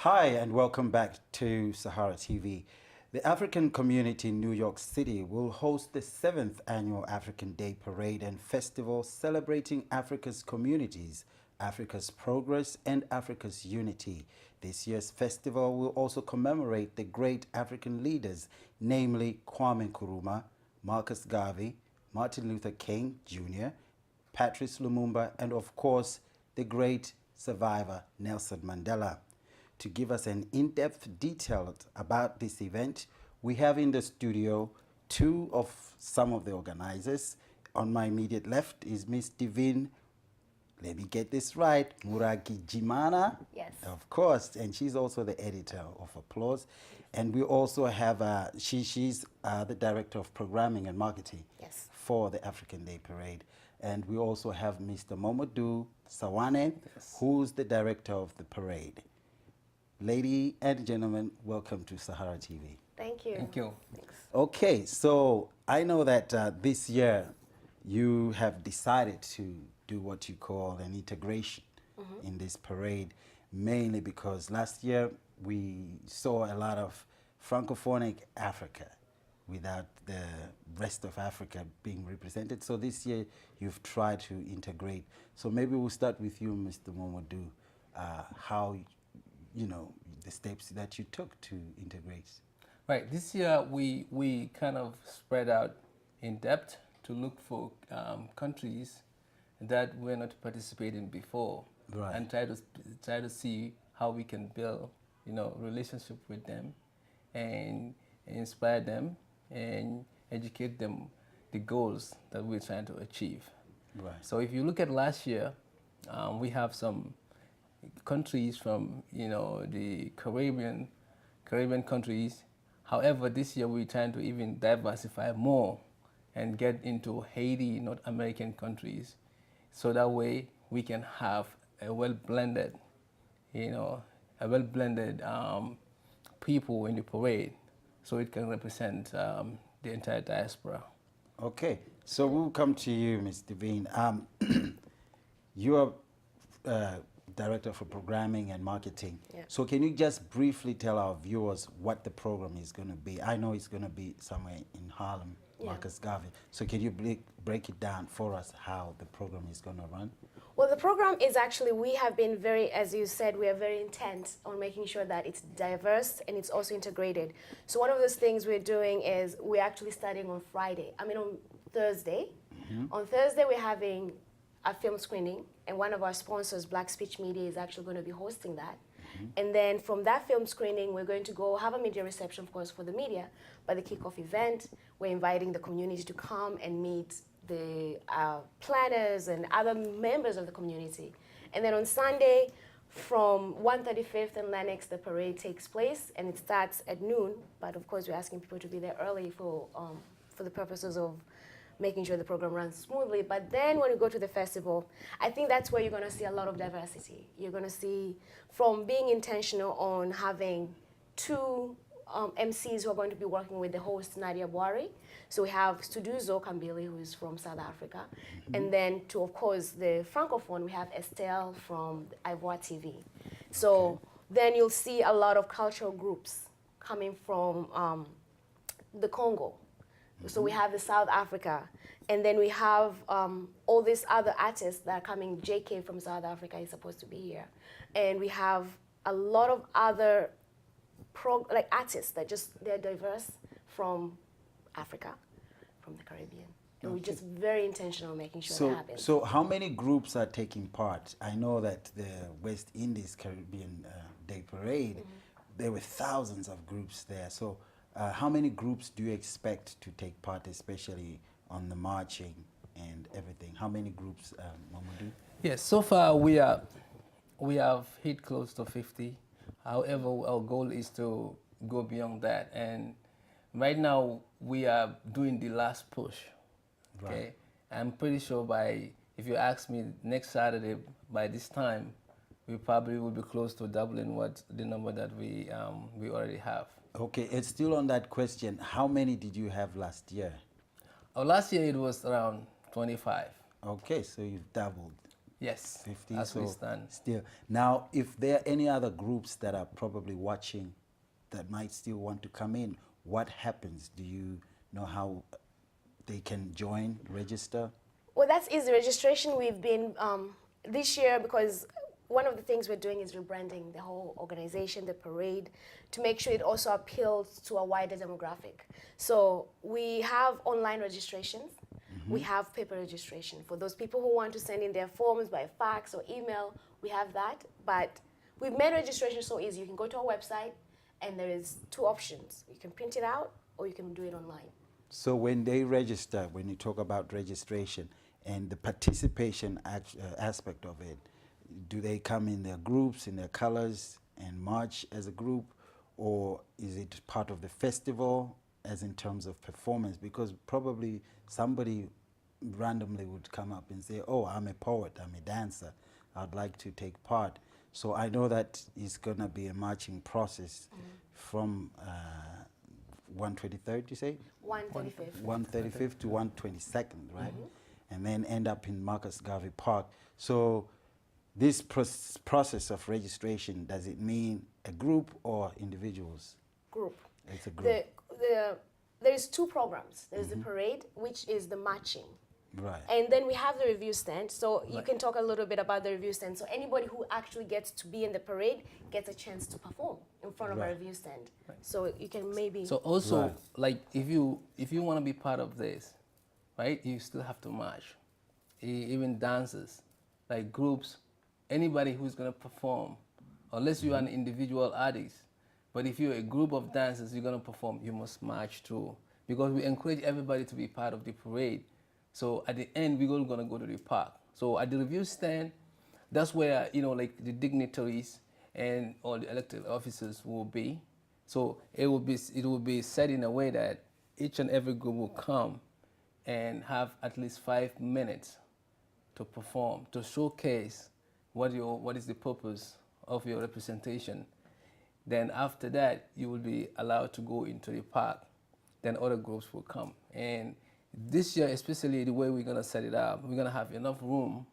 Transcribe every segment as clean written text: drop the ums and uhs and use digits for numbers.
Hi, and welcome back to Sahara TV. The African community in New York City will host the 7th annual African Day Parade and Festival celebrating Africa's communities, Africa's progress, and Africa's unity. This year's festival will also commemorate the great African leaders, namely Kwame Nkrumah, Marcus Garvey, Martin Luther King Jr., Patrice Lumumba, and of course, the great survivor Nelson Mandela. To give us an in-depth detail about this event, we have in the studio two of some of the organizers. On my immediate left is Miss Divine, let me get this right, Maragijimana. Yes. Of course, and she's also the editor of Applause. And we also have, she's the director of programming and marketing Yes. for the African Day Parade. And we also have Mr. Momodou Sawaneh, Yes. who's the director of the parade. Ladies and gentlemen, welcome to Sahara TV. Thank you. Thank you. Thanks. Okay, so I know that this year you have decided to do what you call an integration in this parade, mainly because last year we saw a lot of Francophonic Africa without the rest of Africa being represented. So this year you've tried to integrate. So maybe we'll start with you, Mr. Momodou, how you know, the steps that you took to integrate. Right. This year we kind of spread out in depth to look for countries that were not participating before, Right. and try to see how we can build, relationship with them, and inspire them and educate them the goals that we're trying to achieve. Right. So if you look at last year, we have some countries from the Caribbean countries. However, this year we're trying to even diversify more and get into Haiti, North American countries, so that way we can have a well-blended, people in the parade, so it can represent the entire diaspora. Okay, so we'll come to you, Ms. Divine. You are Director for Programming and Marketing. Yeah. So can you just briefly tell our viewers what the program is going to be? I know it's going to be somewhere in Harlem, Yeah. Marcus Garvey. So can you break it down for us how the program is going to run? Well, the program is actually, we have been very, as you said, we are very intent on making sure that it's diverse and it's also integrated. So one of those things we're doing is we're actually starting on Thursday. On Thursday, we're having a film screening, and one of our sponsors, Black Speech Media, is actually going to be hosting that. And then from that film screening, we're going to go have a media reception, of course, for the media. But the kickoff event, we're inviting the community to come and meet the planners and other members of the community. And then on Sunday, from 135th and Lenox, the parade takes place, and it starts at noon. But of course, we're asking people to be there early for the purposes of making sure the program runs smoothly. But then when you go to the festival, I think that's where you're going to see a lot of diversity. You're going to see, from being intentional on having two MCs who are going to be working with the host, Nadia Bouari. So we have Studuzo Kambili, who is from South Africa. And then to, of course, the Francophone, we have Estelle from Ivoire TV. So then you'll see a lot of cultural groups coming from the Congo. So we have the South Africa, and then we have all these other artists that are coming. JK from South Africa is supposed to be here. And we have a lot of other artists that they're diverse from Africa, from the Caribbean. And we're just very intentional making sure that happens. So how many groups are taking part? I know that the West Indies Caribbean Day Parade, there were thousands of groups there. So how many groups do you expect to take part, especially on the marching and everything? How many groups, Momodou? Yes, so far we have hit close to 50. However, our goal is to go beyond that. And right now we are doing the last push. Okay, Right. I'm pretty sure if you ask me next Saturday, by this time, we probably will be close to doubling the number that we already have. Okay, it's still on that question. How many did you have last year? Last year it was around 25. Okay, so you've doubled. Yes, 50, as we so stand. still. Now, if there are any other groups that are probably watching that might still want to come in, what happens? Do you know how they can join, register? Well, that's easy. Registration, we've been, this year, because one of the things we're doing is rebranding the whole organization, the parade, to make sure it also appeals to a wider demographic. So we have online registrations. We have paper registration. For those people who want to send in their forms by fax or email, we have that. But we've made registration so easy. You can go to our website, and there is 2 options. You can print it out, or you can do it online. So when they register, when you talk about registration and the participation aspect of it, do they come in their groups, in their colors, and march as a group, or is it part of the festival as in terms of performance? Because probably somebody randomly would come up and say, oh, I'm a poet, I'm a dancer, I'd like to take part. So I know that it's going to be a marching process from 123rd, you say? 135th. 135th to 122nd, right? And then end up in Marcus Garvey Park. So this process of registration, does it mean a group or individuals? Group. It's a group. There's 2 programs. There's the parade, which is the marching. Right. And then we have the review stand. So you can talk a little bit about the review stand. So anybody who actually gets to be in the parade gets a chance to perform in front of a review stand. So you can maybe... So also, like, if you want to be part of this, right, you still have to march. Even dancers, like groups, anybody who's going to perform, unless you're an individual artist, but if you're a group of dancers, you're going to perform, you must march through. Because we encourage everybody to be part of the parade. So at the end, we're all going to go to the park. So at the review stand, that's where, you know, like the dignitaries and all the elected officers will be. So it will be set in a way that each and every group will come and have at least 5 minutes to perform, to showcase what is the purpose of your representation. Then after that, you will be allowed to go into the park. Then other groups will come. And this year, especially the way we're going to set it up, we're going to have enough room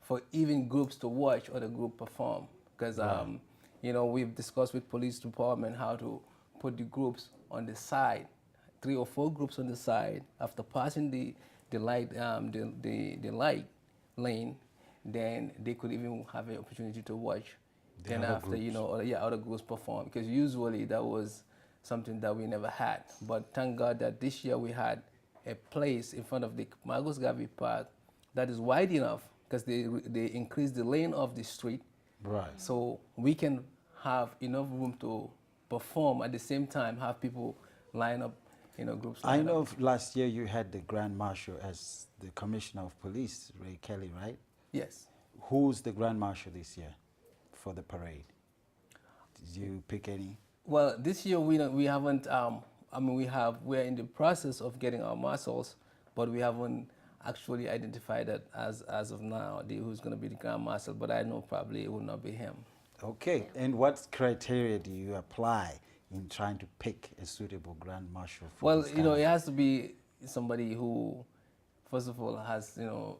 for even groups to watch other group perform. Because, you know, we've discussed with police department how to put the groups on the side, 3 or 4 groups on the side. After passing the light lane, then they could even have an opportunity to watch. Then after, groups. You know, other groups perform. Because usually that was something that we never had. But thank God that this year we had a place in front of the Marcus Garvey Park that is wide enough, because they increased the lane of the street. Right. So we can have enough room to perform at the same time, have people line up, you know, groups. I know last year you had the Grand Marshal as the Commissioner of Police, Ray Kelly, right? Yes. Who's the Grand Marshal this year for the parade? Did you pick any? Well, this year we haven't. I mean, we're in the process of getting our marshals, but we haven't actually identified that as of now who's going to be the Grand Marshal. But I know probably it will not be him. Okay. And what criteria do you apply in trying to pick a suitable Grand Marshal for? Well, you know, it has to be somebody who, first of all, has, you know,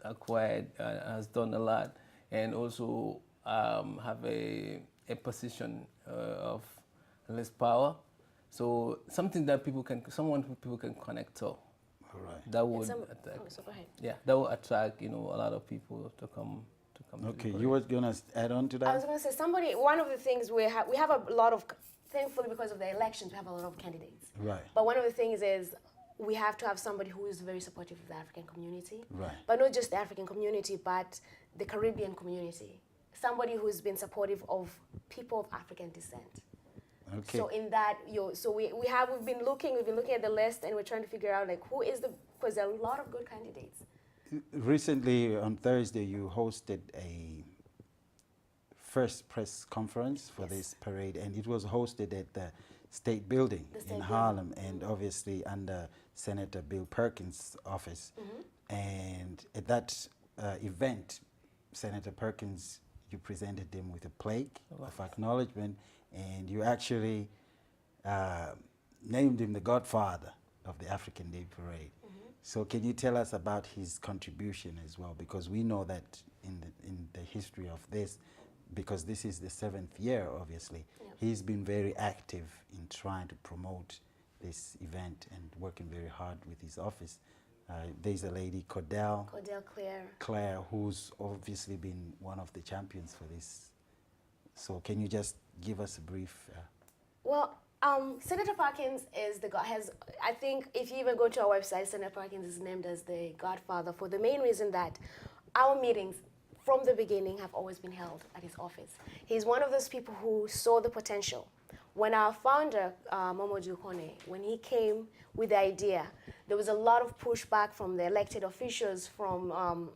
acquired, has done a lot, and also have a position of less power. So something that someone people can connect to. All right. That would so go ahead. Yeah, that will attract, you know, a lot of people to come. Okay, you were gonna add on to that? I was going to say, one of the things we have a lot of, thankfully because of the elections, we have a lot of candidates. Right. But one of the things is we have to have somebody who is very supportive of the African community. Right. But not just the African community, but the Caribbean community. Somebody who's been supportive of people of African descent. Okay. So in that, we've been looking at the list, and we're trying to figure out, like, because there are a lot of good candidates. Recently, on Thursday, you hosted a first press conference for this parade, and it was hosted at the State Building in Harlem, and obviously under Senator Bill Perkins' office. And at that event, Senator Perkins, you presented him with a plaque of acknowledgement, and you actually named him the godfather of the African Day Parade. So can you tell us about his contribution as well? Because we know that in the history of this, because this is the 7th year, obviously, he's been very active in trying to promote this event and working very hard with his office. There's a lady, Cordell Claire, who's obviously been one of the champions for this. So can you just give us a brief? Well, Senator Parkins is the I think if you even go to our website, Senator Parkins is named as the godfather for the main reason that our meetings from the beginning have always been held at his office. He's one of those people who saw the potential. When our founder, Momodou, when he came with the idea, there was a lot of pushback from the elected officials from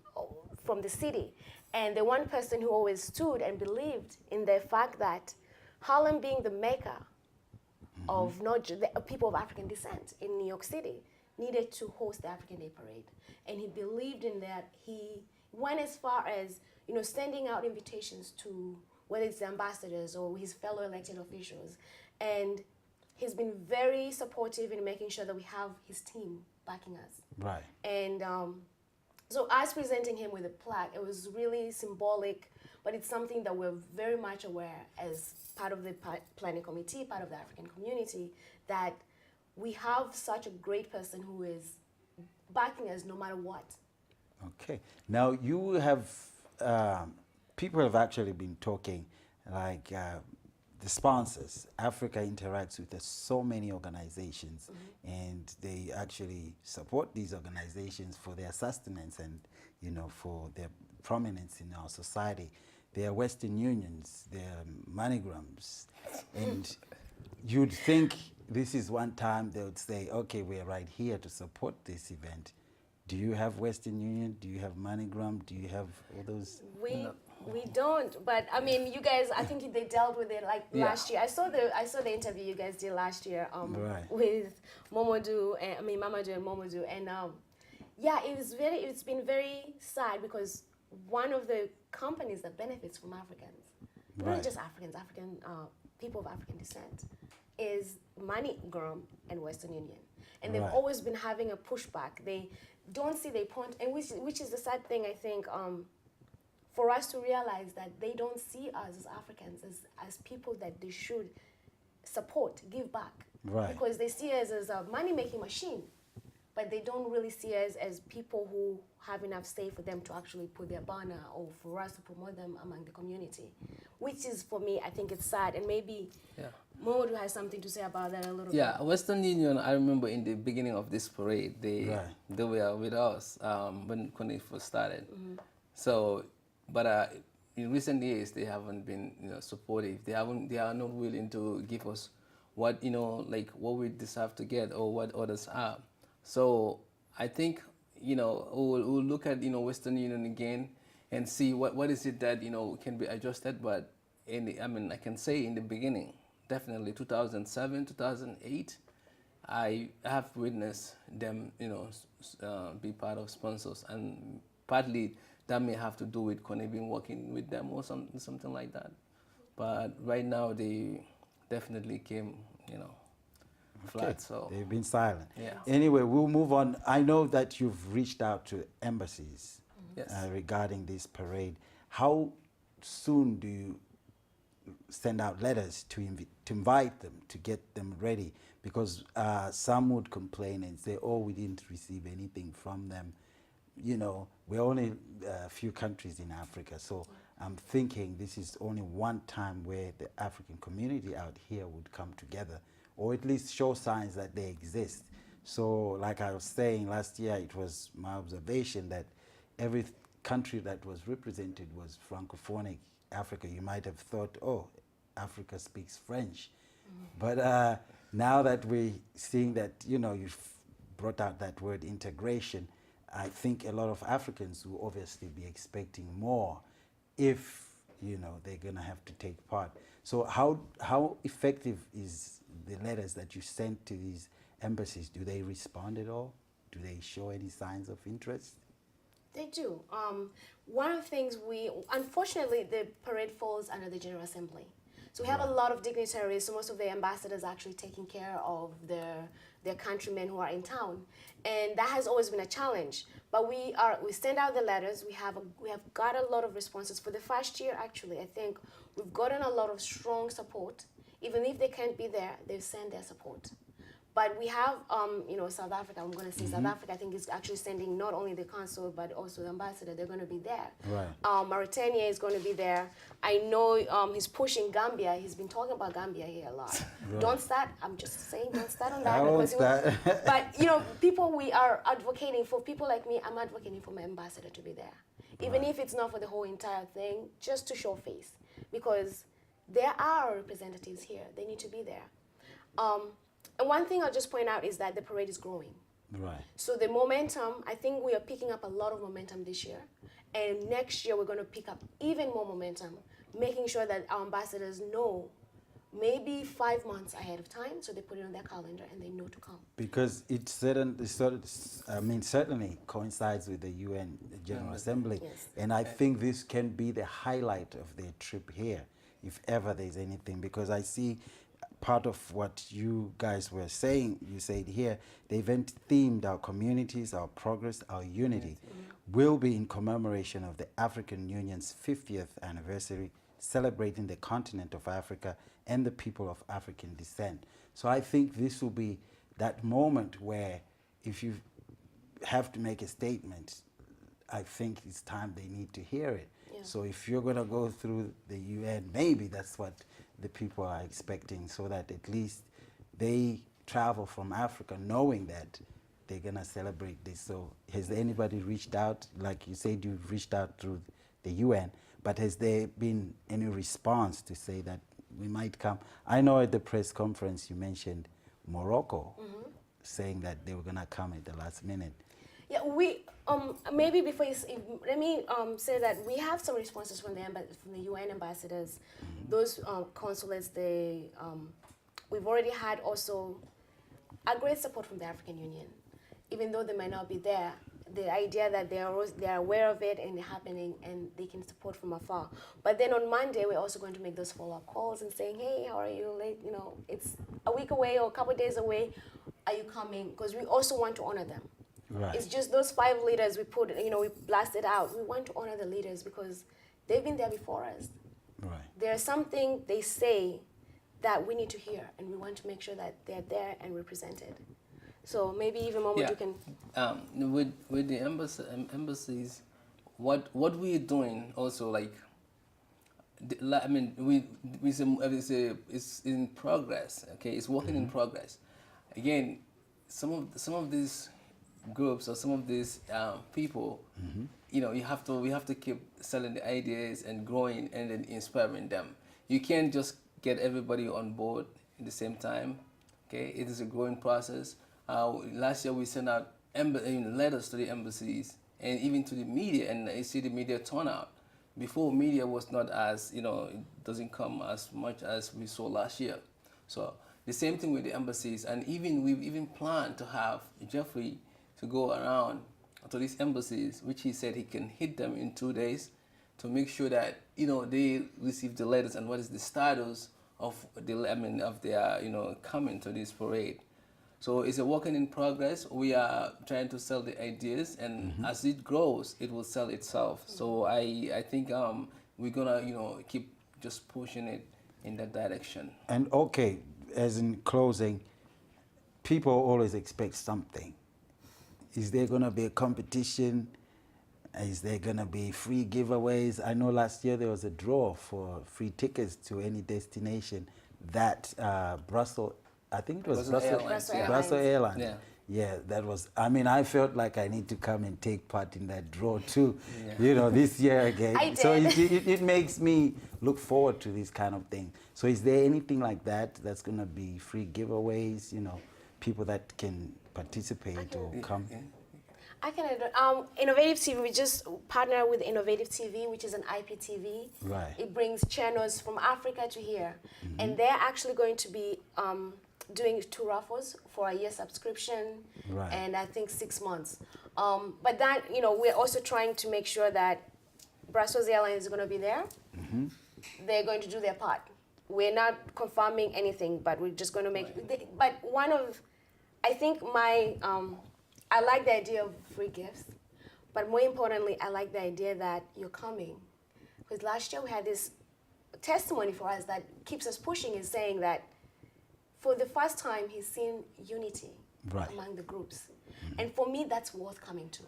the city. And the one person who always stood and believed in the fact that Harlem being the mecca of not just the people of African descent in New York City needed to host the African Day Parade. And he believed in that. He went as far as, sending out invitations to whether it's the ambassadors or his fellow elected officials. And he's been very supportive in making sure that we have his team backing us. Right. And so us presenting him with a plaque, it was really symbolic, but it's something that we're very much aware as part of the planning committee, part of the African community, that we have such a great person who is backing us no matter what. Okay. Now you have, people have actually been talking like the sponsors. Africa interacts with so many organizations, and they actually support these organizations for their sustenance and, for their prominence in our society. There are Western Unions, there are MoneyGrams, and you'd think this is one time they would say, okay, we're right here to support this event. Do you have Western Union? Do you have MoneyGram? Do you have all those? We don't, but I mean, you guys, I think they dealt with it like last year. I saw the interview you guys did last year with Momodou and Mamadou and Momodou, and it's been very sad because one of the companies that benefits from Africans, not just African people of African descent, is MoneyGram and Western Union, and they've always been having a pushback. They don't see their point, and which is the sad thing, I think, for us to realize that they don't see us as Africans as people that they should support, give back, because they see us as a money-making machine, but they don't really see us as people who have enough say for them to actually put their banner or for us to promote them among the community, which is, for me, I think it's sad, and maybe Momodou has something to say about that a little bit. Yeah, Western Union, I remember in the beginning of this parade, they were with us when it first started. So, but in recent years, they haven't been supportive. They are not willing to give us what what we deserve to get or what others have. So I think we'll look at Western Union again and see what is it that can be adjusted. But I can say in the beginning, definitely 2007, 2008, I have witnessed them be part of sponsors, and partly that may have to do with been working with them or something like that. But right now they definitely came flat. So they've been silent. Yeah. Anyway, we'll move on. I know that you've reached out to embassies regarding this parade. How soon do you send out letters to invite them, to get them ready? Because some would complain and say, oh, we didn't receive anything from them. We're only a few countries in Africa, so I'm thinking this is only one time where the African community out here would come together, or at least show signs that they exist. So like I was saying last year, it was my observation that every country that was represented was Francophonic Africa. You might have thought, oh, Africa speaks French. But now that we're seeing that, you've brought out that word integration, I think a lot of Africans will obviously be expecting more if, they're gonna have to take part. So how effective is the letters that you sent to these embassies? Do they respond at all? Do they show any signs of interest? They do. One of the things unfortunately, the parade falls under the General Assembly. So we have a lot of dignitaries, so most of the ambassadors are actually taking care of their their countrymen who are in town, and that has always been a challenge. But we send out the letters. We have got a lot of responses for the first year. Actually, I think we've gotten a lot of strong support. Even if they can't be there, they've sent their support. But we have, South Africa. I'm going to say South Africa. I think is actually sending not only the consul but also the ambassador. They're going to be there. Right. Mauritania is going to be there. I know he's pushing Gambia. He's been talking about Gambia here a lot. Right. Don't start. I'm just saying, don't start on that. I won't start. But people we are advocating for. People like me, I'm advocating for my ambassador to be there, even if it's not for the whole entire thing, just to show face, because there are representatives here. They need to be there. And one thing I'll just point out is that the parade is growing. Right. So the momentum, I think we are picking up a lot of momentum this year. And next year, we're going to pick up even more momentum, making sure that our ambassadors know maybe 5 months ahead of time, so they put it on their calendar and they know to come. Because it certainly coincides with the UN General Assembly. Yes. And I think this can be the highlight of their trip here, if ever there's anything, because I see part of what you guys were saying, you said here, the event themed our communities, our progress, our unity, will be in commemoration of the African Union's 50th anniversary, celebrating the continent of Africa and the people of African descent. So I think this will be that moment where if you have to make a statement, I think it's time they need to hear it. Yeah. So if you're going to go through the UN, maybe that's what the people are expecting, so that at least they travel from Africa knowing that they're going to celebrate this. So has anybody reached out? Like you said, you've reached out through the UN, but has there been any response to say that we might come? I know at the press conference you mentioned Morocco, saying that they were going to come at the last minute. Yeah, we maybe before let me say that we have some responses from the UN ambassadors, those consulates. We've already had also a great support from the African Union, even though they might not be there. The idea that they are aware of it and happening, and they can support from afar. But then on Monday, we're also going to make those follow-up calls and saying, hey, how are you? It's a week away or a couple of days away. Are you coming? Because we also want to honor them. Right. It's just those 5 leaders we put, we blasted out. We want to honor the leaders because they've been there before us. Right. There's something they say that we need to hear, and we want to make sure that they're there and represented. So maybe even Momodou can... With the embassies, what we're doing also, like, it's in progress, okay? It's working in progress. Again, some of these groups or some of these people, we have to keep selling the ideas and growing and then inspiring them. You can't just get everybody on board at the same time. Okay, it is a growing process. Last year we sent out letters to the embassies and even to the media, and you see the media turnout. Before, media was not as, it doesn't come as much as we saw last year. So the same thing with the embassies, and we've even planned to have Jeffrey to go around to these embassies, which he said he can hit them in 2 days, to make sure that they receive the letters and what is the status of their coming to this parade. So it's a work in progress. We are trying to sell the ideas, and as it grows, it will sell itself. So I think we're gonna keep just pushing it in that direction. And okay, as in closing, people always expect something. Is there going to be a competition? Is there going to be free giveaways? I know last year there was a draw for free tickets to any destination that Brussels, I think it was Brussels Airlines. Yeah. Yeah, that was, I felt like I need to come and take part in that draw too, this year again. I did. So it makes me look forward to this kind of thing. So is there anything like that's going to be free giveaways, people that can participate or come? I can add, Innovative TV, we just partner with Innovative TV, which is an IPTV. Right. It brings channels from Africa to here. And they're actually going to be doing 2 raffles for a year subscription, right, and I think 6 months. But that, we're also trying to make sure that Brussels Airlines is going to be there. They're going to do their part. We're not confirming anything, but we're just going to make. But one of I think I like the idea of free gifts, but more importantly, I like the idea that you're coming. Because last year we had this testimony for us that keeps us pushing, is saying that for the first time he's seen unity among the groups. And for me, that's worth coming to.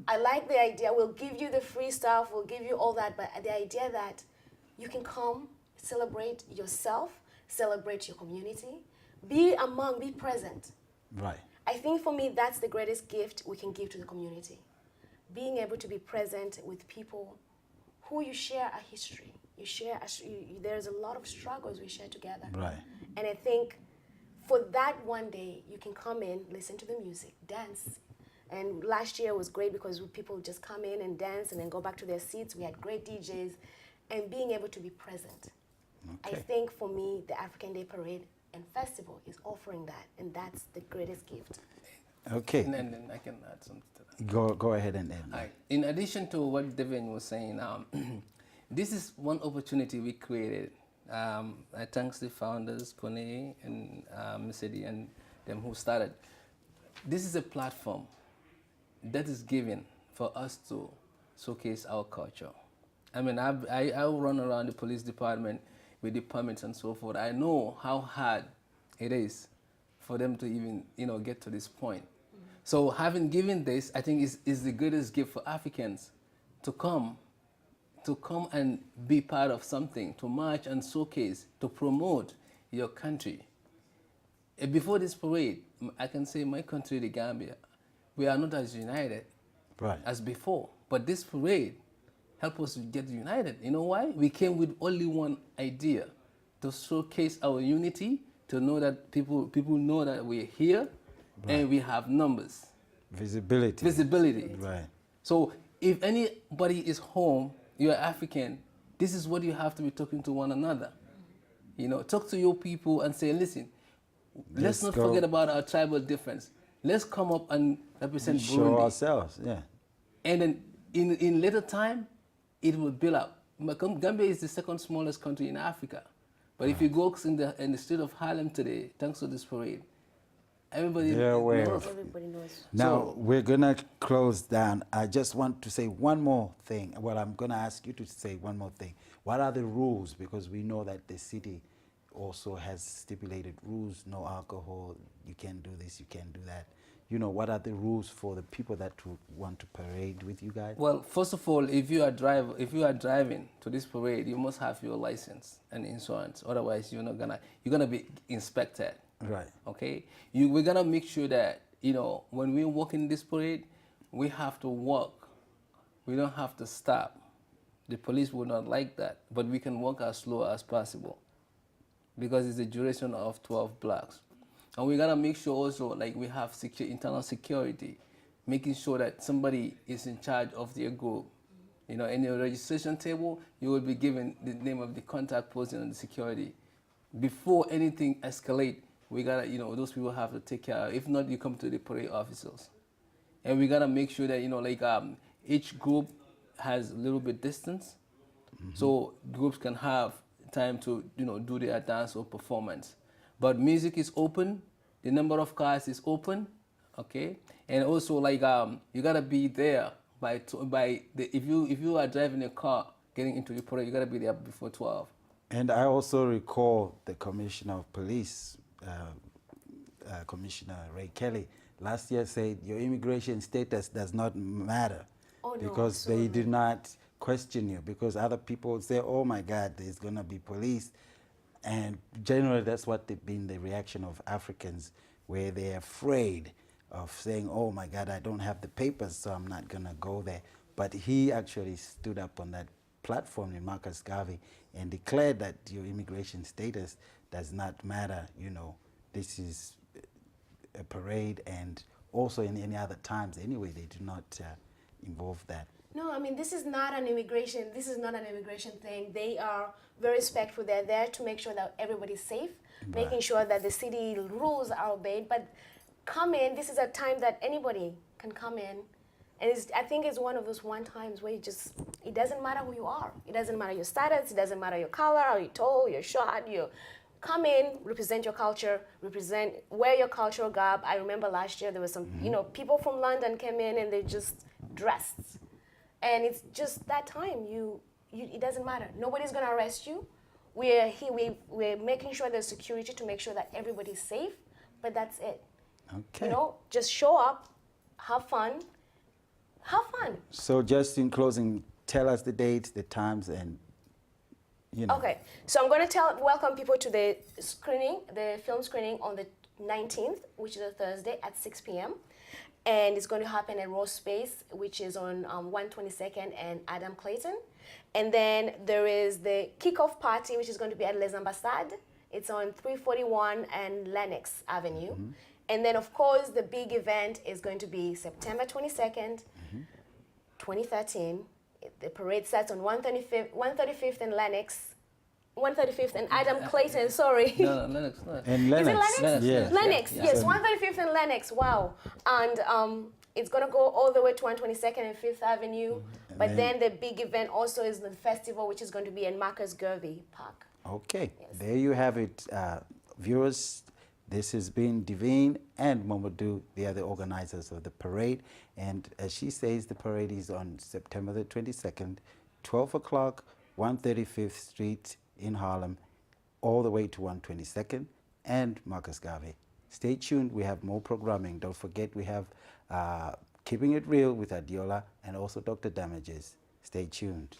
I like the idea, we'll give you the free stuff, we'll give you all that, but the idea that you can come, celebrate yourself, celebrate your community, be present. Right. I think for me, that's the greatest gift we can give to the community. Being able to be present with people who you share a history. There's a lot of struggles we share together. Right. And I think for that one day, you can come in, listen to the music, dance. And last year was great because people just come in and dance and then go back to their seats. We had great DJs and being able to be present. Okay. I think for me, the African Day Parade and Festival is offering that, and that's the greatest gift. Okay. And then I can add something to that. Go ahead and end. Right. In addition to what Devin was saying, this is one opportunity we created. I thanks the founders, Kone and Mercedes and them who started. This is a platform that is given for us to showcase our culture. I mean, I run around the police department with the permits and so forth. I know how hard it is for them to even, get to this point. So having given this, I think is the greatest gift for Africans to come and be part of something, to march and showcase, to promote your country. Before this parade, I can say my country, the Gambia, we are not as united as before. But this parade helped us to get united. You know why? We came with only one idea, to showcase our unity, to know that people know that we're here and we have numbers. Visibility. Right. So if anybody is home, you're African, this is what you have to be talking to one another. Talk to your people and say, listen, let's not forget about our tribal difference. Let's come up and represent Burundi. Show ourselves, yeah. And then in later time, it will build up. Gambia is the second smallest country in Africa. But if you go in the street of Harlem today, thanks to this parade, everybody knows. Everybody knows. Now, we're going to close down. I just want to say one more thing. Well, I'm going to ask you to say one more thing. What are the rules? Because we know that the city also has stipulated rules, no alcohol, you can't do this, you can't do that. What are the rules for the people that would want to parade with you guys? Well, first of all, if you are driving to this parade, you must have your license and insurance. Otherwise, you're gonna be inspected. Right. Okay. We're gonna make sure that when we walk in this parade, we have to walk. We don't have to stop. The police would not like that, but we can walk as slow as possible, because it's a duration of 12 blocks. And we gotta make sure also, we have internal security, making sure that somebody is in charge of their group. In your registration table, you will be given the name of the contact person and the security. Before anything escalate, we gotta, those people have to take care of. If not, you come to the parade officers. And we gotta make sure that, each group has a little bit distance, so groups can have time to, do their dance or performance. But music is open, the number of cars is open, okay? And also, you gotta be there if you are driving a car getting into the parade, you gotta be there before 12. And I also recall the Commissioner of Police, Commissioner Ray Kelly, last year said your immigration status does not matter. Oh, no, because they did not question you, because other people say, oh my God, there's gonna be police. And generally that's what been the reaction of Africans, where they're afraid of saying, oh my God, I don't have the papers, so I'm not gonna go there. But he actually stood up on that platform in Marcus Garvey and declared that your immigration status does not matter. This is a parade, and also in any other times anyway, they do not involve that. No, I mean, this is not an immigration thing. They are very respectful. They're there to make sure that everybody's safe, making sure that the city rules are obeyed. But come in, this is a time that anybody can come in. And I think it's one of those times where it doesn't matter who you are. It doesn't matter your status, it doesn't matter your color, or your tall, your short, come in, represent your culture, wear your cultural garb. I remember last year there was some, people from London came in and they just dressed. And it's just that time, it doesn't matter. Nobody's gonna arrest you. We're here, we're making sure there's security to make sure that everybody's safe, but that's it. Okay. Just show up, have fun. Have fun. So just in closing, tell us the dates, the times, and Okay, so I'm going to welcome people to the film screening on the 19th, which is a Thursday at 6 p.m. And it's going to happen at Raw Space, which is on 122nd and Adam Clayton. And then there is the kickoff party, which is going to be at Les Ambassades. It's on 341 and Lenox Avenue. And then, of course, the big event is going to be September 22nd, 2013. The parade starts on 135th and Lenox. 135th and Adam Clayton, sorry. No, Lenox. And Lenox. Is it Lenox? Yeah. Lenox, yes, 135th and Lenox, wow. And it's going to go all the way to 122nd and 5th Avenue. But then the big event also is the festival, which is going to be in Marcus Garvey Park. Okay, Yes. there you have it, viewers. This has been Divine and Momodou. They are the organizers of the parade. And as she says, the parade is on September the 22nd, 12 o'clock, 135th Street in Harlem, all the way to 122nd and Marcus Garvey. Stay tuned. We have more programming. Don't forget we have Keeping It Real with Adiola and also Dr. Damages. Stay tuned.